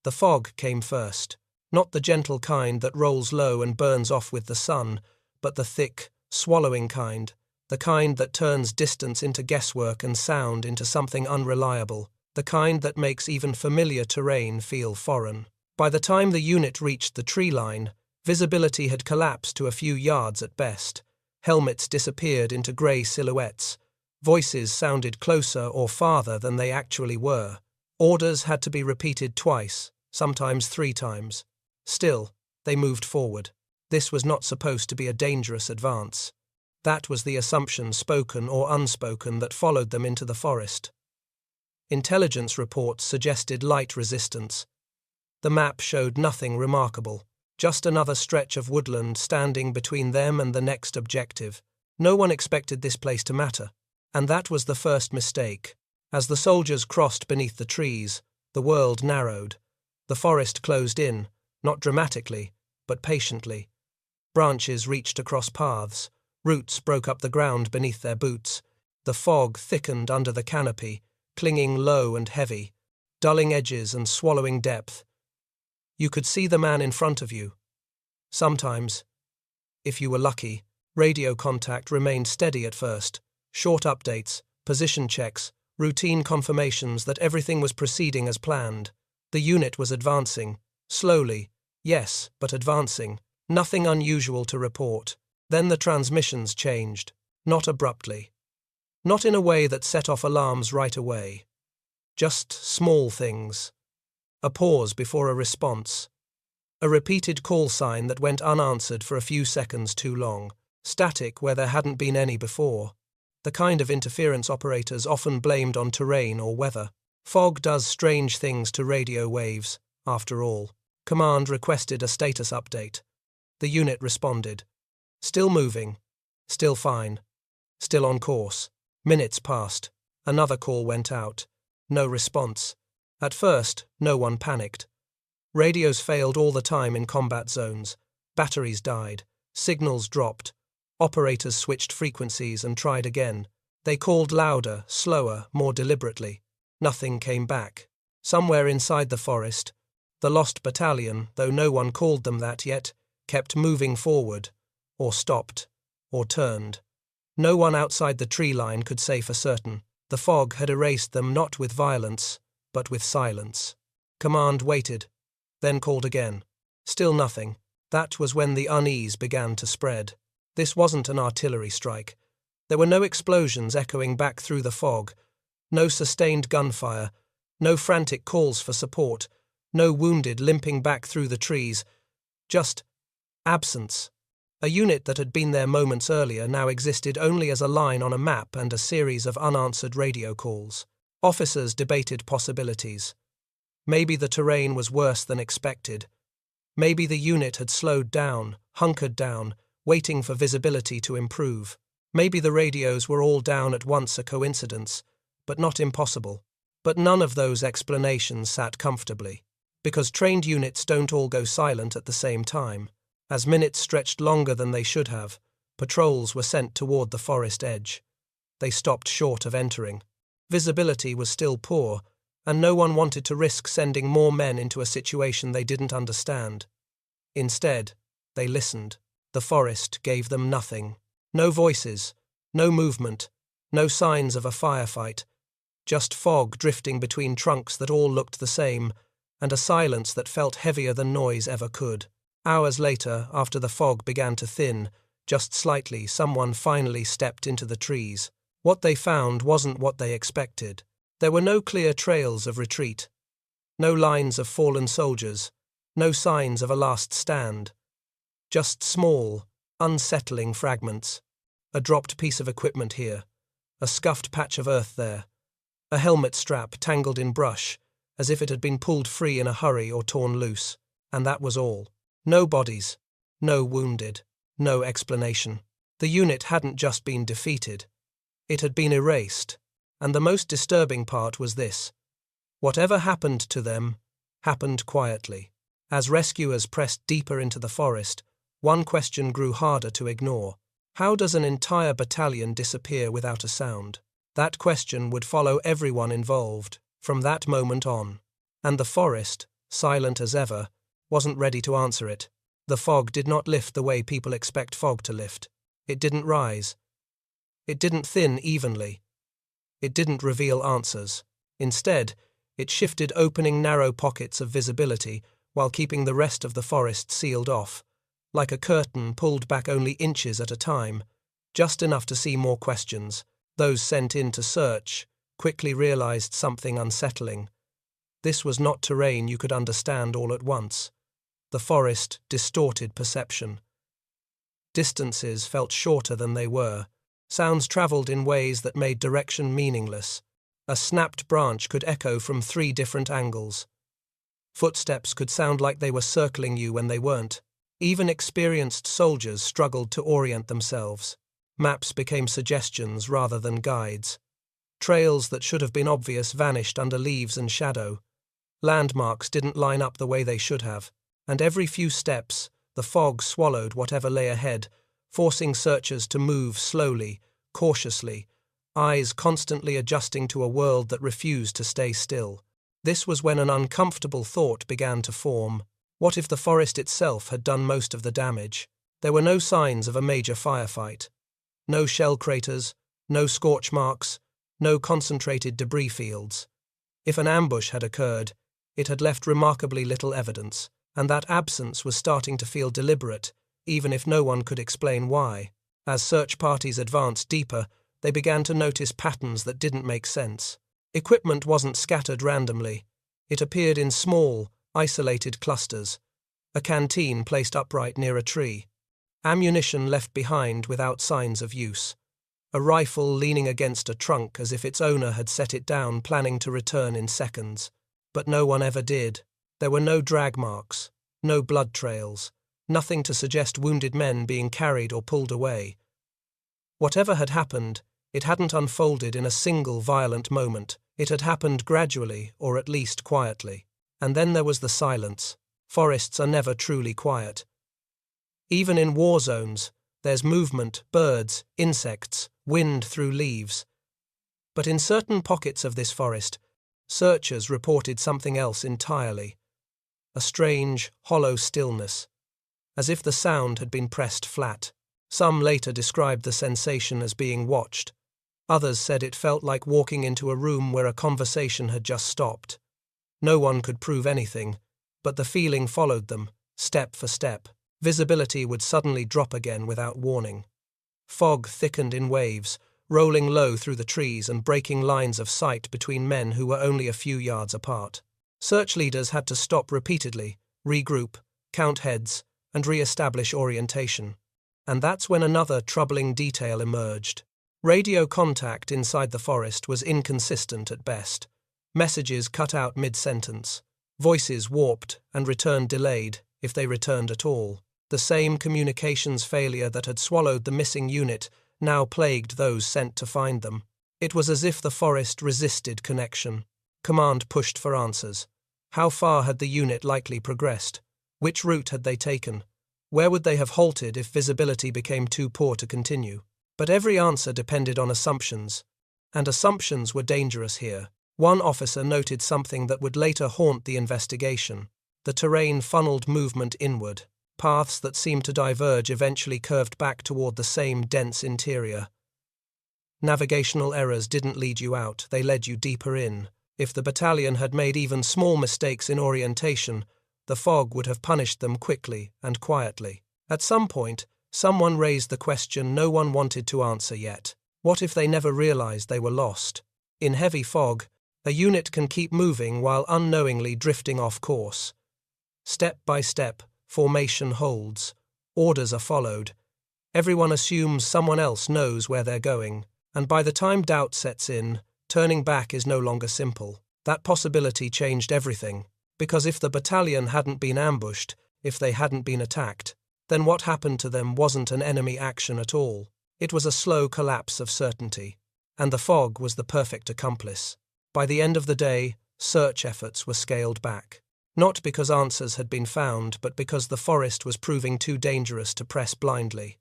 The fog came first. Not the gentle kind that rolls low and burns off with the sun, but the thick, swallowing kind, the kind that turns distance into guesswork and sound into something unreliable, the kind that makes even familiar terrain feel foreign. By the time the unit reached the tree line, visibility had collapsed to a few yards at best. Helmets disappeared into grey silhouettes. Voices sounded closer or farther than they actually were. Orders had to be repeated twice, sometimes 3 times. Still, they moved forward. This was not supposed to be a dangerous advance. That was the assumption, spoken or unspoken, that followed them into the forest. Intelligence reports suggested light resistance. The map showed nothing remarkable, just another stretch of woodland standing between them and the next objective. No one expected this place to matter, and that was the first mistake. As the soldiers crossed beneath the trees, the world narrowed. The forest closed in, not dramatically, but patiently. Branches reached across paths, roots broke up the ground beneath their boots. The fog thickened under the canopy, clinging low and heavy, dulling edges and swallowing depth. You could see the man in front of you. Sometimes, if you were lucky, radio contact remained steady at first. Short updates, position checks, routine confirmations that everything was proceeding as planned. The unit was advancing. Slowly, yes, but advancing. Nothing unusual to report. Then the transmissions changed. Not abruptly. Not in a way that set off alarms right away. Just small things. A pause before a response. A repeated call sign that went unanswered for a few seconds too long. Static where there hadn't been any before. The kind of interference operators often blamed on terrain or weather. Fog does strange things to radio waves, after all. Command requested a status update. The unit responded. Still moving. Still fine. Still on course. Minutes passed. Another call went out. No response. At first, no one panicked. Radios failed all the time in combat zones. Batteries died. Signals dropped. Operators switched frequencies and tried again. They called louder, slower, more deliberately. Nothing came back. Somewhere inside the forest, the Lost Battalion, though no one called them that yet, kept moving forward, or stopped, or turned. No one outside the tree line could say for certain. The fog had erased them not with violence, but with silence. Command waited, then called again. Still nothing. That was when the unease began to spread. This wasn't an artillery strike. There were no explosions echoing back through the fog, no sustained gunfire, no frantic calls for support, no wounded limping back through the trees. Just absence. A unit that had been there moments earlier now existed only as a line on a map and a series of unanswered radio calls. Officers debated possibilities. Maybe the terrain was worse than expected. Maybe the unit had slowed down, hunkered down, waiting for visibility to improve. Maybe the radios were all down at once, a coincidence, but not impossible. But none of those explanations sat comfortably, because trained units don't all go silent at the same time. As minutes stretched longer than they should have, patrols were sent toward the forest edge. They stopped short of entering. Visibility was still poor, and no one wanted to risk sending more men into a situation they didn't understand. Instead, they listened. The forest gave them nothing. No voices, no movement, no signs of a firefight. Just fog drifting between trunks that all looked the same, and a silence that felt heavier than noise ever could. Hours later, after the fog began to thin, just slightly, someone finally stepped into the trees. What they found wasn't what they expected. There were no clear trails of retreat, no lines of fallen soldiers, no signs of a last stand. Just small, unsettling fragments. A dropped piece of equipment here, a scuffed patch of earth there, a helmet strap tangled in brush, as if it had been pulled free in a hurry or torn loose. And that was all. No bodies, no wounded, no explanation. The unit hadn't just been defeated. It had been erased. And the most disturbing part was this. Whatever happened to them, happened quietly. As rescuers pressed deeper into the forest, one question grew harder to ignore. How does an entire battalion disappear without a sound? That question would follow everyone involved, from that moment on. And the forest, silent as ever, wasn't ready to answer it. The fog did not lift the way people expect fog to lift. It didn't rise. It didn't thin evenly. It didn't reveal answers. Instead, it shifted, opening narrow pockets of visibility while keeping the rest of the forest sealed off, like a curtain pulled back only inches at a time, just enough to see more questions. Those sent in to search quickly realized something unsettling. This was not terrain you could understand all at once. The forest distorted perception. Distances felt shorter than they were. Sounds traveled in ways that made direction meaningless. A snapped branch could echo from 3 different angles. Footsteps could sound like they were circling you when they weren't. Even experienced soldiers struggled to orient themselves. Maps became suggestions rather than guides. Trails that should have been obvious vanished under leaves and shadow. Landmarks didn't line up the way they should have, and every few steps, the fog swallowed whatever lay ahead, forcing searchers to move slowly, cautiously, eyes constantly adjusting to a world that refused to stay still. This was when an uncomfortable thought began to form. What if the forest itself had done most of the damage? There were no signs of a major firefight. No shell craters, no scorch marks, no concentrated debris fields. If an ambush had occurred, it had left remarkably little evidence, and that absence was starting to feel deliberate, even if no one could explain why. As search parties advanced deeper, they began to notice patterns that didn't make sense. Equipment wasn't scattered randomly. It appeared in small, isolated clusters. A canteen placed upright near a tree. Ammunition left behind without signs of use. A rifle leaning against a trunk as if its owner had set it down, planning to return in seconds. But no one ever did. There were no drag marks, no blood trails, nothing to suggest wounded men being carried or pulled away. Whatever had happened, it hadn't unfolded in a single violent moment. It had happened gradually, or at least quietly. And then there was the silence. Forests are never truly quiet. Even in war zones, there's movement, birds, insects, wind through leaves. But in certain pockets of this forest, searchers reported something else entirely. A strange, hollow stillness, as if the sound had been pressed flat. Some later described the sensation as being watched. Others said it felt like walking into a room where a conversation had just stopped. No one could prove anything, but the feeling followed them, step for step. Visibility would suddenly drop again without warning. Fog thickened in waves, rolling low through the trees and breaking lines of sight between men who were only a few yards apart. Search leaders had to stop repeatedly, regroup, count heads, and re-establish orientation. And that's when another troubling detail emerged. Radio contact inside the forest was inconsistent at best. Messages cut out mid-sentence. Voices warped and returned delayed, if they returned at all. The same communications failure that had swallowed the missing unit now plagued those sent to find them. It was as if the forest resisted connection. Command pushed for answers. How far had the unit likely progressed? Which route had they taken? Where would they have halted if visibility became too poor to continue? But every answer depended on assumptions, and assumptions were dangerous here. One officer noted something that would later haunt the investigation. The terrain funneled movement inward. Paths that seemed to diverge eventually curved back toward the same dense interior. Navigational errors didn't lead you out, they led you deeper in. If the battalion had made even small mistakes in orientation, the fog would have punished them quickly and quietly. At some point, someone raised the question no one wanted to answer yet. What if they never realized they were lost? In heavy fog, a unit can keep moving while unknowingly drifting off course. Step by step, formation holds. Orders are followed. Everyone assumes someone else knows where they're going, and by the time doubt sets in, turning back is no longer simple. That possibility changed everything, because if the battalion hadn't been ambushed, if they hadn't been attacked, then what happened to them wasn't an enemy action at all. It was a slow collapse of certainty, and the fog was the perfect accomplice. By the end of the day, search efforts were scaled back. Not because answers had been found, but because the forest was proving too dangerous to press blindly.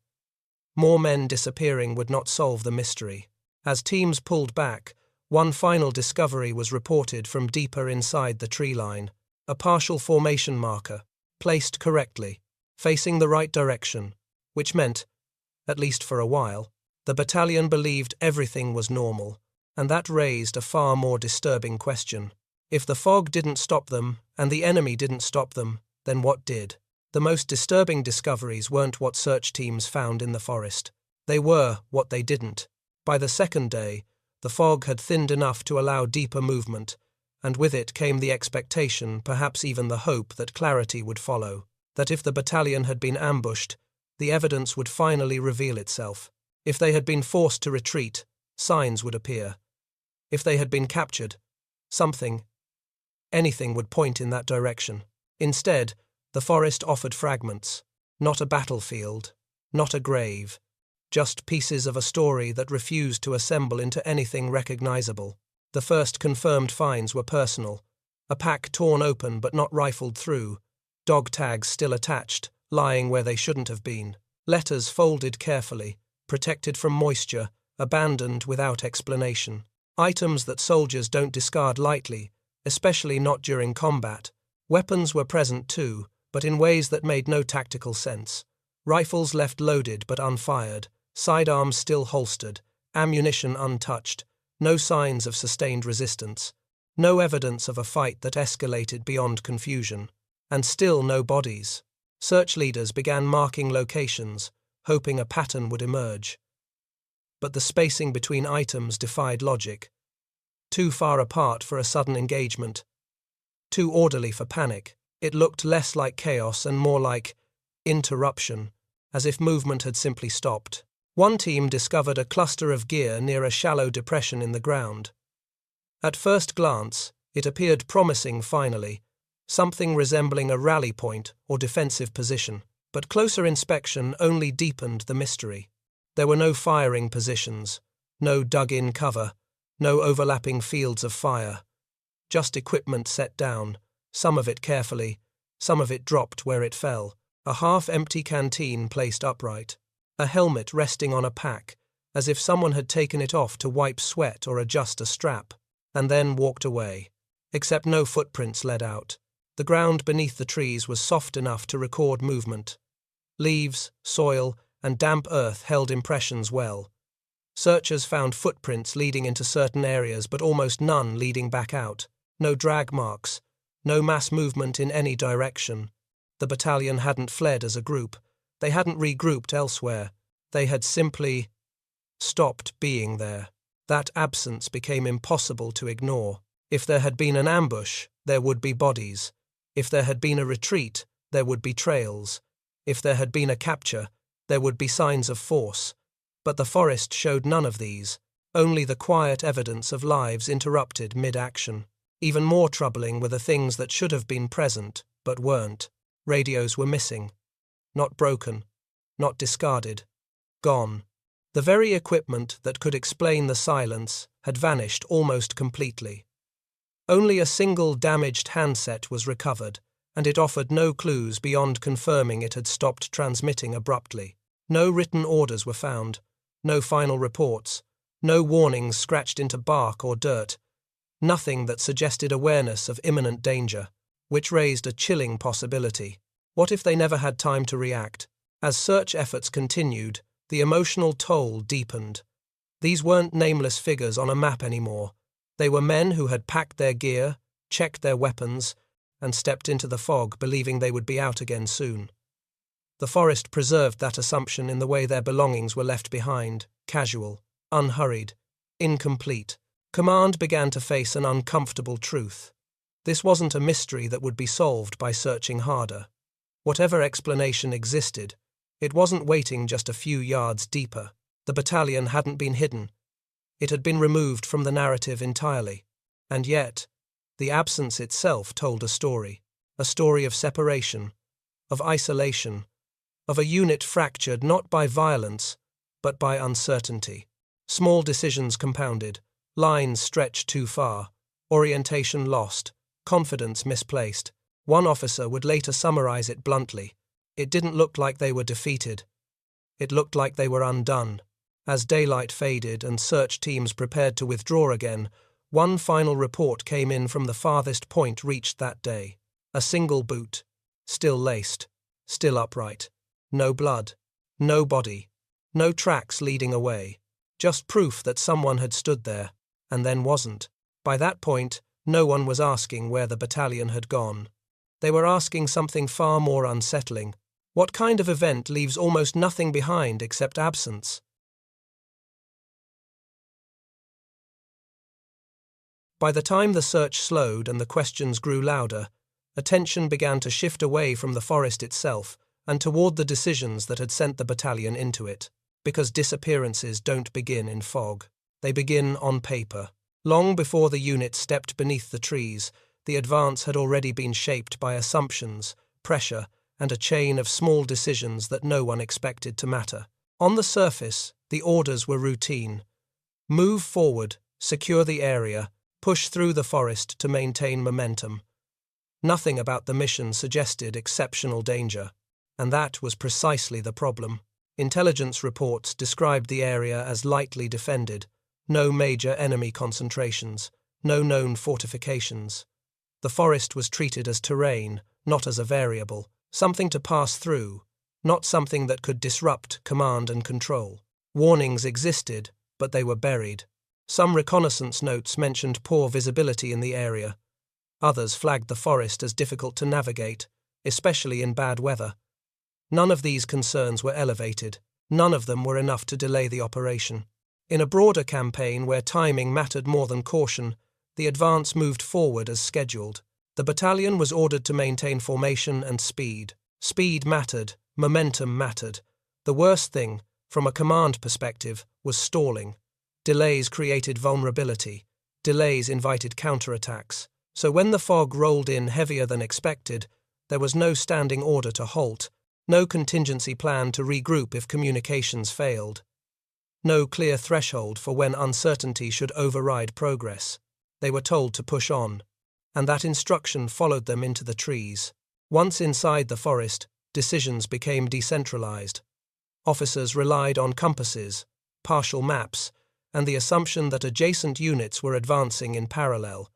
More men disappearing would not solve the mystery. As teams pulled back, one final discovery was reported from deeper inside the tree line. A partial formation marker, placed correctly, facing the right direction, which meant, at least for a while, the battalion believed everything was normal, and that raised a far more disturbing question. If the fog didn't stop them, and the enemy didn't stop them, then what did? The most disturbing discoveries weren't what search teams found in the forest. They were what they didn't. By the second day, the fog had thinned enough to allow deeper movement, and with it came the expectation, perhaps even the hope, that clarity would follow. That if the battalion had been ambushed, the evidence would finally reveal itself. If they had been forced to retreat, signs would appear. If they had been captured, anything would point in that direction. Instead, the forest offered fragments, not a battlefield, not a grave, just pieces of a story that refused to assemble into anything recognizable. The first confirmed finds were personal: a pack torn open but not rifled through, dog tags still attached, lying where they shouldn't have been, letters folded carefully, protected from moisture, abandoned without explanation. Items that soldiers don't discard lightly, especially not during combat. Weapons were present too, but in ways that made no tactical sense. Rifles left loaded but unfired, sidearms still holstered, ammunition untouched, no signs of sustained resistance, no evidence of a fight that escalated beyond confusion, and still no bodies. Search leaders began marking locations, hoping a pattern would emerge. But the spacing between items defied logic. Too far apart for a sudden engagement. Too orderly for panic. It looked less like chaos and more like interruption, as if movement had simply stopped. One team discovered a cluster of gear near a shallow depression in the ground. At first glance, it appeared promising finally, something resembling a rally point or defensive position, but closer inspection only deepened the mystery. There were no firing positions, no dug-in cover, no overlapping fields of fire, just equipment set down, some of it carefully, some of it dropped where it fell, a half-empty canteen placed upright, a helmet resting on a pack, as if someone had taken it off to wipe sweat or adjust a strap, and then walked away. Except no footprints led out. The ground beneath the trees was soft enough to record movement. Leaves, soil, and damp earth held impressions well. Searchers found footprints leading into certain areas but almost none leading back out. No drag marks, no mass movement in any direction. The battalion hadn't fled as a group. They hadn't regrouped elsewhere. They had simply stopped being there. That absence became impossible to ignore. If there had been an ambush, there would be bodies. If there had been a retreat, there would be trails. If there had been a capture, there would be signs of force. But the forest showed none of these, only the quiet evidence of lives interrupted mid-action. Even more troubling were the things that should have been present, but weren't. Radios were missing. Not broken, not discarded. Gone. The very equipment that could explain the silence had vanished almost completely. Only a single damaged handset was recovered, and it offered no clues beyond confirming it had stopped transmitting abruptly. No written orders were found, no final reports, no warnings scratched into bark or dirt, nothing that suggested awareness of imminent danger, which raised a chilling possibility. What if they never had time to react? As search efforts continued, the emotional toll deepened. These weren't nameless figures on a map anymore. They were men who had packed their gear, checked their weapons, and stepped into the fog believing they would be out again soon. The forest preserved that assumption in the way their belongings were left behind, casual, unhurried, incomplete. Command began to face an uncomfortable truth. This wasn't a mystery that would be solved by searching harder. Whatever explanation existed, it wasn't waiting just a few yards deeper. The battalion hadn't been hidden. It had been removed from the narrative entirely. And yet, the absence itself told a story of separation, of isolation, of a unit fractured not by violence, but by uncertainty. Small decisions compounded, lines stretched too far, orientation lost, confidence misplaced. One officer would later summarize it bluntly. It didn't look like they were defeated. It looked like they were undone. As daylight faded and search teams prepared to withdraw again, one final report came in from the farthest point reached that day. A single boot, still laced, still upright. No blood, no body, no tracks leading away. Just proof that someone had stood there, and then wasn't. By that point, no one was asking where the battalion had gone. They were asking something far more unsettling. What kind of event leaves almost nothing behind except absence? By the time the search slowed and the questions grew louder, attention began to shift away from the forest itself and toward the decisions that had sent the battalion into it. Because disappearances don't begin in fog. They begin on paper. Long before the unit stepped beneath the trees, the advance had already been shaped by assumptions, pressure, and a chain of small decisions that no one expected to matter. On the surface, the orders were routine. Move forward, secure the area, push through the forest to maintain momentum. Nothing about the mission suggested exceptional danger, and that was precisely the problem. Intelligence reports described the area as lightly defended, no major enemy concentrations, no known fortifications. The forest was treated as terrain, not as a variable, something to pass through, not something that could disrupt command and control. Warnings existed, but they were buried. Some reconnaissance notes mentioned poor visibility in the area. Others flagged the forest as difficult to navigate, especially in bad weather. None of these concerns were elevated. None of them were enough to delay the operation. In a broader campaign where timing mattered more than caution, the advance moved forward as scheduled. The battalion was ordered to maintain formation and speed. Speed mattered, momentum mattered. The worst thing, from a command perspective, was stalling. Delays created vulnerability. Delays invited counterattacks. So when the fog rolled in heavier than expected, there was no standing order to halt, no contingency plan to regroup if communications failed. No clear threshold for when uncertainty should override progress. They were told to push on, and that instruction followed them into the trees. Once inside the forest, decisions became decentralized. Officers relied on compasses, partial maps, and the assumption that adjacent units were advancing in parallel.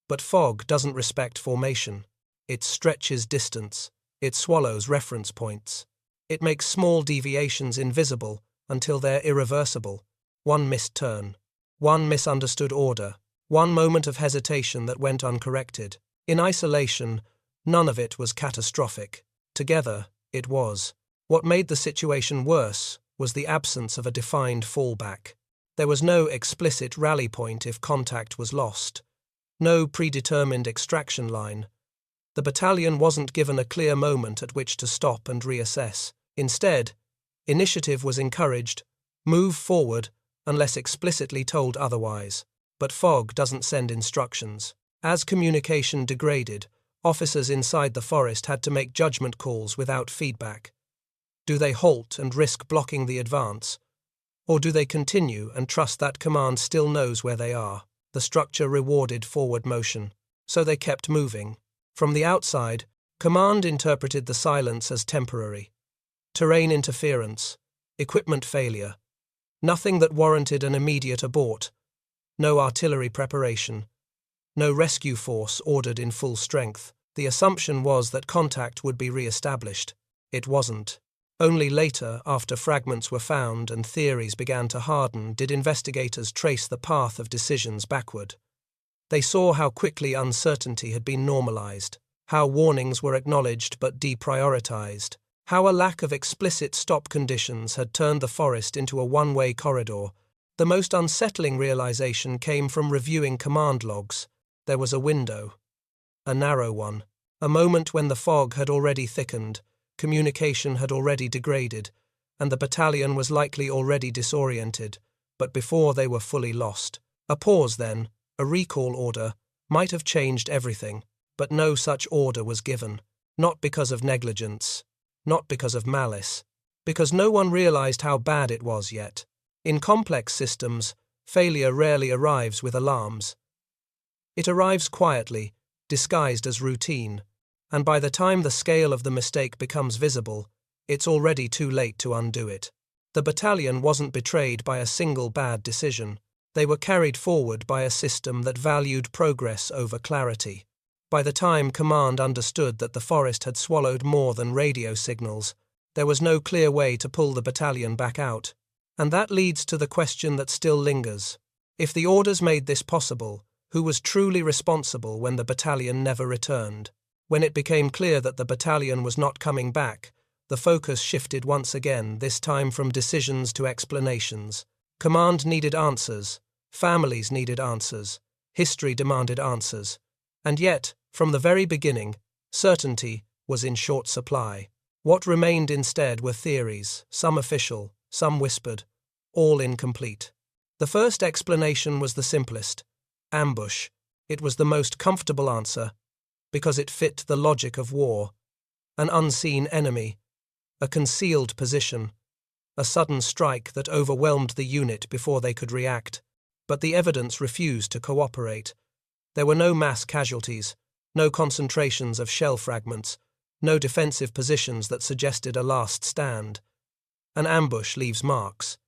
But fog doesn't respect formation. It stretches distance. It swallows reference points. It makes small deviations invisible until they're irreversible. One missed turn, one misunderstood order, one moment of hesitation that went uncorrected. In isolation, none of it was catastrophic. Together, it was. What made the situation worse was the absence of a defined fallback. There was no explicit rally point if contact was lost. No predetermined extraction line. The battalion wasn't given a clear moment at which to stop and reassess. Instead, initiative was encouraged, move forward, unless explicitly told otherwise. But fog doesn't send instructions. As communication degraded, officers inside the forest had to make judgment calls without feedback. Do they halt and risk blocking the advance? Or do they continue and trust that command still knows where they are? The structure rewarded forward motion, so they kept moving. From the outside, command interpreted the silence as temporary. Terrain interference, equipment failure, nothing that warranted an immediate abort, no artillery preparation, no rescue force ordered in full strength. The assumption was that contact would be re-established. It wasn't. Only later, after fragments were found and theories began to harden, did investigators trace the path of decisions backward. They saw how quickly uncertainty had been normalized, how warnings were acknowledged but deprioritized, how a lack of explicit stop conditions had turned the forest into a one-way corridor. The most unsettling realization came from reviewing command logs. There was a window, a narrow one, a moment when the fog had already thickened, communication had already degraded, and the battalion was likely already disoriented, but before they were fully lost. A pause then, a recall order, might have changed everything, but no such order was given, not because of negligence, not because of malice, because no one realized how bad it was yet. In complex systems, failure rarely arrives with alarms. It arrives quietly, disguised as routine, and by the time the scale of the mistake becomes visible, it's already too late to undo it. The battalion wasn't betrayed by a single bad decision. They were carried forward by a system that valued progress over clarity. By the time command understood that the forest had swallowed more than radio signals, there was no clear way to pull the battalion back out. And that leads to the question that still lingers. If the orders made this possible, who was truly responsible when the battalion never returned? When it became clear that the battalion was not coming back, the focus shifted once again, this time from decisions to explanations. Command needed answers, families needed answers, history demanded answers. And yet, from the very beginning, certainty was in short supply. What remained instead were theories, some official, some whispered, all incomplete. The first explanation was the simplest: ambush. It was the most comfortable answer, because it fit the logic of war. An unseen enemy, a concealed position, a sudden strike that overwhelmed the unit before they could react. But the evidence refused to cooperate. There were no mass casualties, no concentrations of shell fragments, no defensive positions that suggested a last stand. An ambush leaves marks.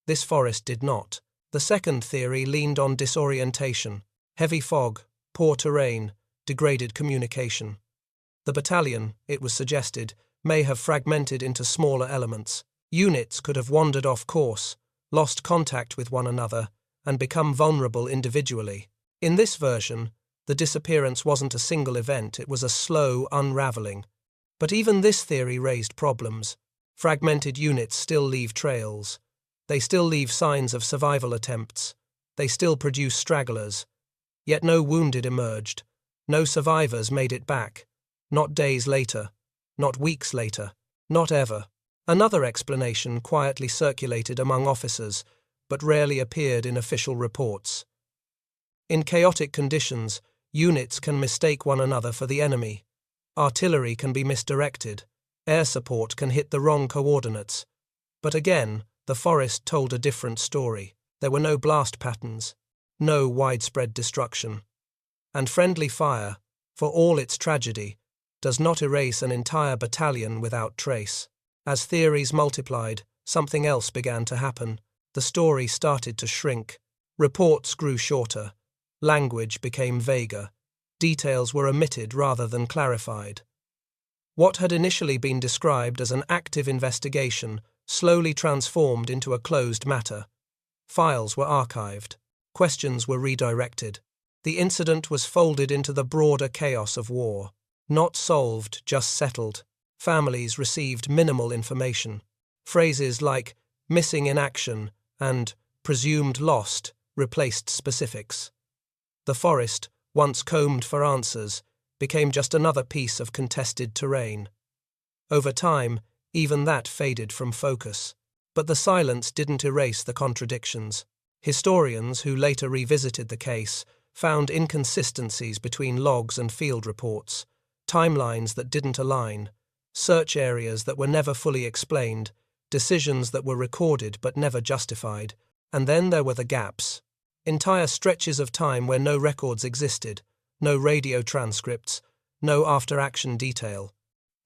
This forest did not. The second theory leaned on disorientation: heavy fog, poor terrain, degraded communication. The battalion, it was suggested, may have fragmented into smaller elements. Units could have wandered off course, lost contact with one another, and become vulnerable individually. In this version, the disappearance wasn't a single event, it was a slow unraveling. But even this theory raised problems. Fragmented units still leave trails. They still leave signs of survival attempts. They still produce stragglers. Yet no wounded emerged. No survivors made it back. Not days later. Not weeks later. Not ever. Another explanation quietly circulated among officers, but rarely appeared in official reports. In chaotic conditions, units can mistake one another for the enemy. Artillery can be misdirected. Air support can hit the wrong coordinates. But again, the forest told a different story. There were no blast patterns, no widespread destruction. And friendly fire, for all its tragedy, does not erase an entire battalion without trace. As theories multiplied, something else began to happen. The story started to shrink. Reports grew shorter. Language became vaguer. Details were omitted rather than clarified. What had initially been described as an active investigation slowly transformed into a closed matter. Files were archived. Questions were redirected. The incident was folded into the broader chaos of war. Not solved, just settled. Families received minimal information. Phrases like "missing in action" and "presumed lost" replaced specifics. The forest, once combed for answers, became just another piece of contested terrain. Over time, even that faded from focus. But the silence didn't erase the contradictions. Historians who later revisited the case found inconsistencies between logs and field reports, timelines that didn't align, search areas that were never fully explained, decisions that were recorded but never justified. And then there were the gaps. Entire stretches of time where no records existed, no radio transcripts, no after-action detail.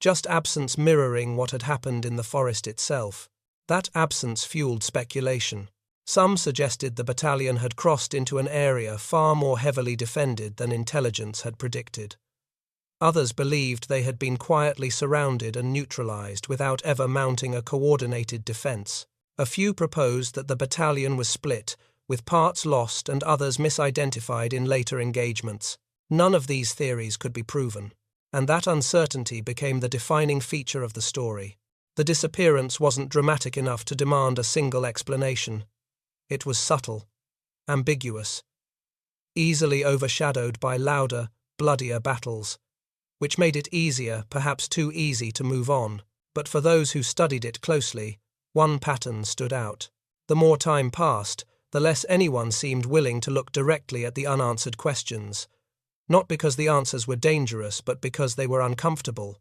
Just absence mirroring what had happened in the forest itself. That absence fueled speculation. Some suggested the battalion had crossed into an area far more heavily defended than intelligence had predicted. Others believed they had been quietly surrounded and neutralized without ever mounting a coordinated defense. A few proposed that the battalion was split, with parts lost and others misidentified in later engagements. None of these theories could be proven. And that uncertainty became the defining feature of the story. The disappearance wasn't dramatic enough to demand a single explanation. It was subtle, ambiguous, easily overshadowed by louder, bloodier battles, which made it easier, perhaps too easy, to move on. But for those who studied it closely, one pattern stood out. The more time passed, the less anyone seemed willing to look directly at the unanswered questions. Not because the answers were dangerous, but because they were uncomfortable.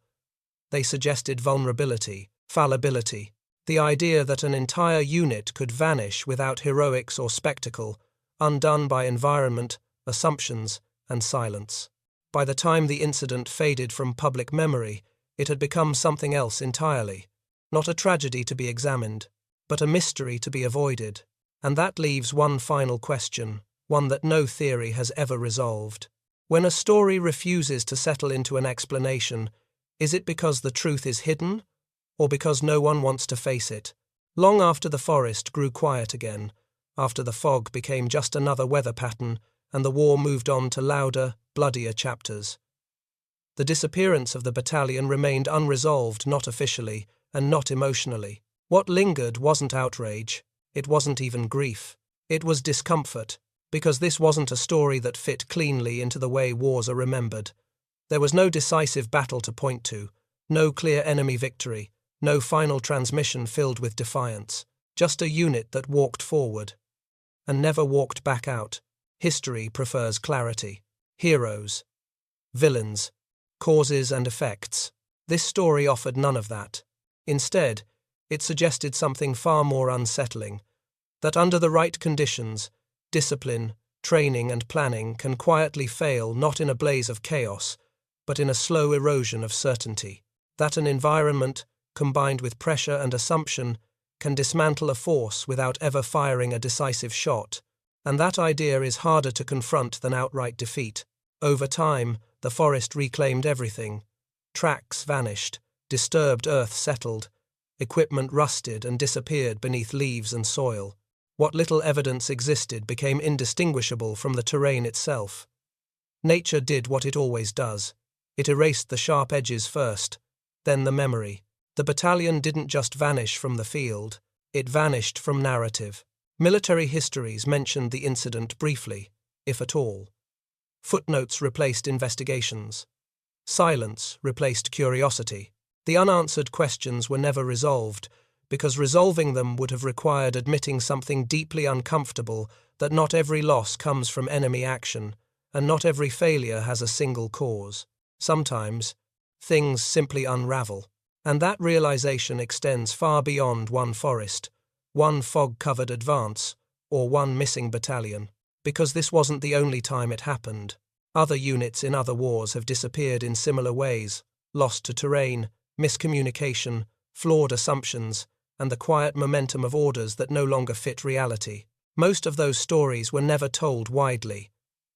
They suggested vulnerability, fallibility, the idea that an entire unit could vanish without heroics or spectacle, undone by environment, assumptions, and silence. By the time the incident faded from public memory, it had become something else entirely. Not a tragedy to be examined, but a mystery to be avoided. And that leaves one final question, one that no theory has ever resolved. When a story refuses to settle into an explanation, is it because the truth is hidden, or because no one wants to face it? Long after the forest grew quiet again, after the fog became just another weather pattern and the war moved on to louder, bloodier chapters, the disappearance of the battalion remained unresolved, not officially and not emotionally. What lingered wasn't outrage, it wasn't even grief. It was discomfort, because this wasn't a story that fit cleanly into the way wars are remembered. There was no decisive battle to point to, no clear enemy victory, no final transmission filled with defiance, just a unit that walked forward and never walked back out. History prefers clarity. Heroes, villains, causes and effects. This story offered none of that. Instead, it suggested something far more unsettling, that under the right conditions, discipline, training and planning can quietly fail not in a blaze of chaos, but in a slow erosion of certainty. That an environment, combined with pressure and assumption, can dismantle a force without ever firing a decisive shot. And that idea is harder to confront than outright defeat. Over time, the forest reclaimed everything. Tracks vanished, disturbed earth settled, equipment rusted and disappeared beneath leaves and soil. What little evidence existed became indistinguishable from the terrain itself. Nature did what it always does. It erased the sharp edges first, then the memory. The battalion didn't just vanish from the field, it vanished from narrative. Military histories mentioned the incident briefly, if at all. Footnotes replaced investigations. Silence replaced curiosity. The unanswered questions were never resolved, because resolving them would have required admitting something deeply uncomfortable, that not every loss comes from enemy action, and not every failure has a single cause. Sometimes, things simply unravel. And that realization extends far beyond one forest, one fog-covered advance, or one missing battalion. Because this wasn't the only time it happened. Other units in other wars have disappeared in similar ways, lost to terrain, miscommunication, flawed assumptions, and the quiet momentum of orders that no longer fit reality. Most of those stories were never told widely.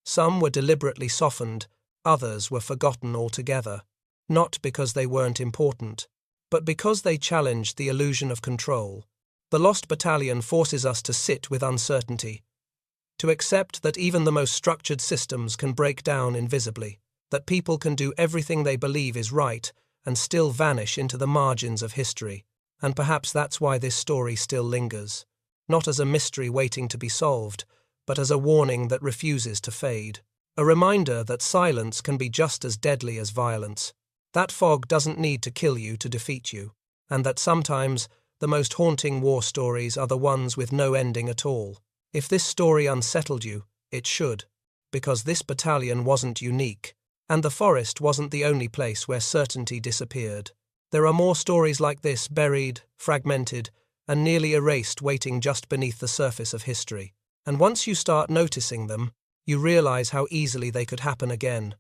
Some were deliberately softened, others were forgotten altogether. Not because they weren't important, but because they challenged the illusion of control. The Lost Battalion forces us to sit with uncertainty, to accept that even the most structured systems can break down invisibly, that people can do everything they believe is right and still vanish into the margins of history. And perhaps that's why this story still lingers, not as a mystery waiting to be solved, but as a warning that refuses to fade. A reminder that silence can be just as deadly as violence. That fog doesn't need to kill you to defeat you, and that sometimes the most haunting war stories are the ones with no ending at all. If this story unsettled you, it should, because this battalion wasn't unique, and the forest wasn't the only place where certainty disappeared. There are more stories like this, buried, fragmented, and nearly erased, waiting just beneath the surface of history. And once you start noticing them, you realize how easily they could happen again.